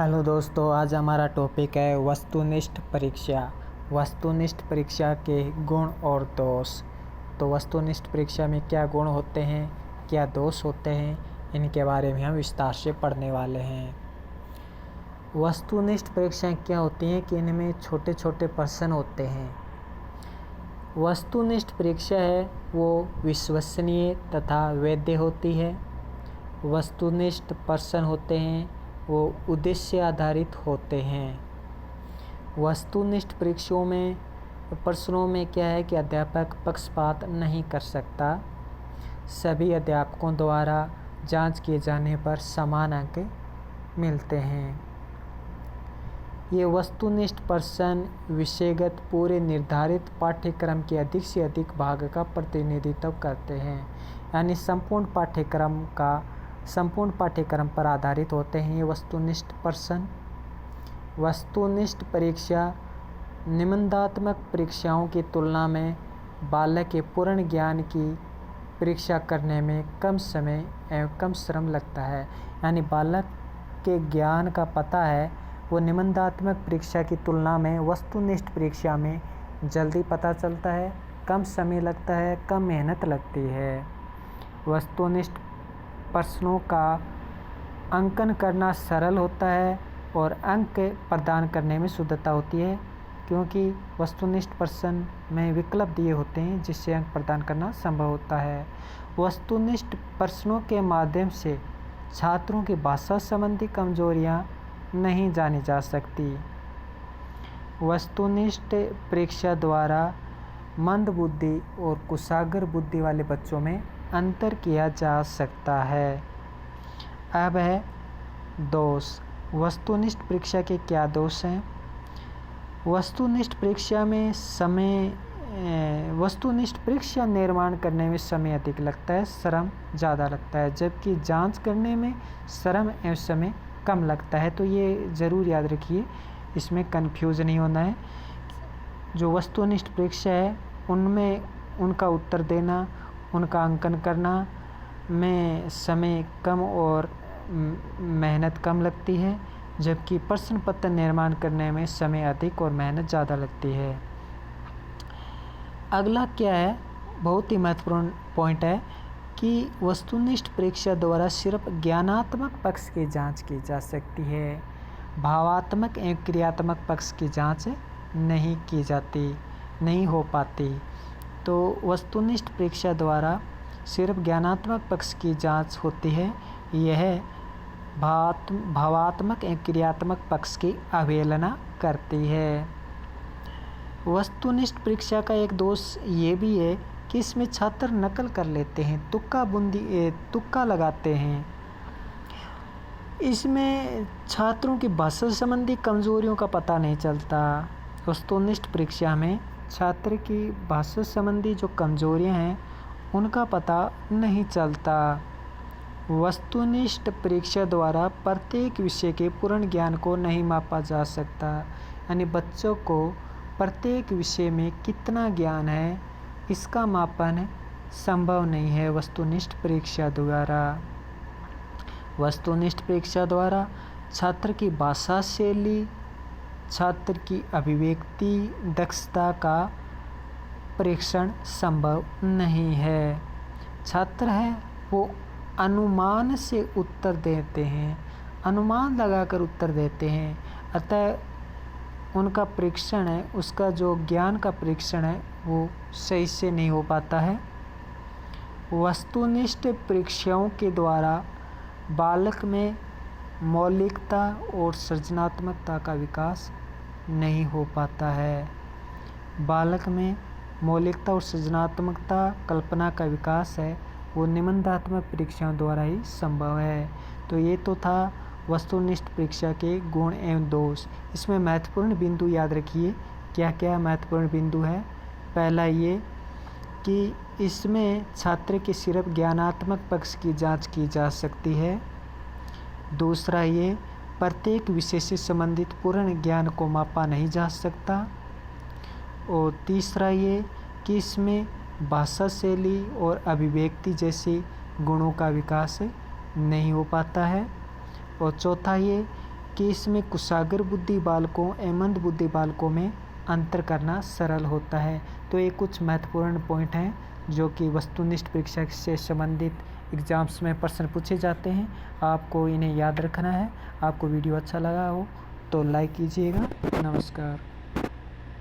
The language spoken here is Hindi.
हेलो दोस्तों, आज हमारा टॉपिक है वस्तुनिष्ठ परीक्षा। वस्तुनिष्ठ परीक्षा के गुण और दोष। तो वस्तुनिष्ठ परीक्षा में क्या गुण होते हैं, क्या दोष होते हैं, इनके बारे में हम विस्तार से पढ़ने वाले हैं। वस्तुनिष्ठ परीक्षाएं क्या होती हैं कि इनमें छोटे छोटे प्रश्न होते हैं। वस्तुनिष्ठ परीक्षा है वो विश्वसनीय तथा वैध होती है। वस्तुनिष्ठ प्रश्न होते हैं वो उद्देश्य आधारित होते हैं। वस्तुनिष्ठ परीक्षाओं में प्रश्नों में क्या है कि अध्यापक पक्षपात नहीं कर सकता। सभी अध्यापकों द्वारा जांच किए जाने पर समान अंक मिलते हैं। ये वस्तुनिष्ठ प्रश्न विषयगत पूरे निर्धारित पाठ्यक्रम के अधिक से अधिक भाग का प्रतिनिधित्व करते हैं, यानी संपूर्ण पाठ्यक्रम पर आधारित होते हैं ये वस्तुनिष्ठ प्रश्न। वस्तुनिष्ठ परीक्षा निबंधात्मक परीक्षाओं की तुलना में बालक के पूर्ण ज्ञान की परीक्षा करने में कम समय एवं कम श्रम लगता है। यानी बालक के ज्ञान का पता है वो निबंधात्मक परीक्षा की तुलना में वस्तुनिष्ठ परीक्षा में जल्दी पता चलता है, कम समय लगता है, कम मेहनत लगती है। वस्तुनिष्ठ प्रश्नों का अंकन करना सरल होता है और अंक प्रदान करने में शुद्धता होती है, क्योंकि वस्तुनिष्ठ प्रश्न में विकल्प दिए होते हैं जिससे अंक प्रदान करना संभव होता है। वस्तुनिष्ठ प्रश्नों के माध्यम से छात्रों की भाषा संबंधी कमजोरियां नहीं जानी जा सकती। वस्तुनिष्ठ परीक्षा द्वारा मंद बुद्धि और कुशाग्र बुद्धि वाले बच्चों में अंतर किया जा सकता है। अब है दोष। वस्तुनिष्ठ परीक्षा के क्या दोष हैं? वस्तुनिष्ठ परीक्षा निर्माण करने में समय अधिक लगता है, श्रम ज़्यादा लगता है, जबकि जांच करने में श्रम एवं समय कम लगता है। तो ये ज़रूर याद रखिए, इसमें कन्फ्यूज़ नहीं होना है। जो वस्तुनिष्ठ परीक्षा है उनमें उनका उत्तर देना, उनका अंकन करना में समय कम और मेहनत कम लगती है, जबकि प्रश्न पत्र निर्माण करने में समय अधिक और मेहनत ज़्यादा लगती है। अगला क्या है, बहुत ही महत्वपूर्ण पॉइंट है कि वस्तुनिष्ठ परीक्षा द्वारा सिर्फ ज्ञानात्मक पक्ष की जांच की जा सकती है, भावात्मक एवं क्रियात्मक पक्ष की जांच नहीं हो पाती। तो वस्तुनिष्ठ परीक्षा द्वारा सिर्फ ज्ञानात्मक पक्ष की जांच होती है, यह भावात्मक एवं क्रियात्मक पक्ष की अवहेलना करती है। वस्तुनिष्ठ परीक्षा का एक दोष ये भी है कि इसमें छात्र नकल कर लेते हैं, तुक्का लगाते हैं। इसमें छात्रों की भाषा संबंधी कमजोरियों का पता नहीं चलता। वस्तुनिष्ठ परीक्षा में छात्र की भाषा संबंधी जो कमजोरियां हैं उनका पता नहीं चलता। वस्तुनिष्ठ परीक्षा द्वारा प्रत्येक विषय के पूर्ण ज्ञान को नहीं मापा जा सकता, यानी बच्चों को प्रत्येक विषय में कितना ज्ञान है इसका मापन संभव नहीं है वस्तुनिष्ठ परीक्षा द्वारा। वस्तुनिष्ठ परीक्षा द्वारा छात्र की भाषा शैली, छात्र की अभिव्यक्ति दक्षता का परीक्षण संभव नहीं है। छात्र है वो अनुमान से उत्तर देते हैं, अनुमान लगाकर उत्तर देते हैं, अतः उनका परीक्षण है, उसका जो ज्ञान का परीक्षण है वो सही से नहीं हो पाता है। वस्तुनिष्ठ परीक्षाओं के द्वारा बालक में मौलिकता और सृजनात्मकता का विकास नहीं हो पाता है। बालक में मौलिकता और सृजनात्मकता, कल्पना का विकास है वो निबंधात्मक परीक्षाओं द्वारा ही संभव है। तो ये तो था वस्तुनिष्ठ परीक्षा के गुण एवं दोष। इसमें महत्वपूर्ण बिंदु याद रखिए, क्या क्या महत्वपूर्ण बिंदु है। पहला ये कि इसमें छात्र के सिर्फ ज्ञानात्मक पक्ष की जांच की जा सकती है। दूसरा ये, प्रत्येक विषय से संबंधित पूर्ण ज्ञान को मापा नहीं जा सकता। और तीसरा ये कि इसमें भाषा शैली और अभिव्यक्ति जैसे गुणों का विकास नहीं हो पाता है। और चौथा ये कि इसमें कुशाग्र बुद्धि बालकों एवं मंद बुद्धि बालकों में अंतर करना सरल होता है। तो ये कुछ महत्वपूर्ण पॉइंट हैं जो कि वस्तुनिष्ठ परीक्षा से संबंधित एग्ज़ाम्स में प्रश्न पूछे जाते हैं। आपको इन्हें याद रखना है। आपको वीडियो अच्छा लगा हो तो लाइक कीजिएगा। नमस्कार।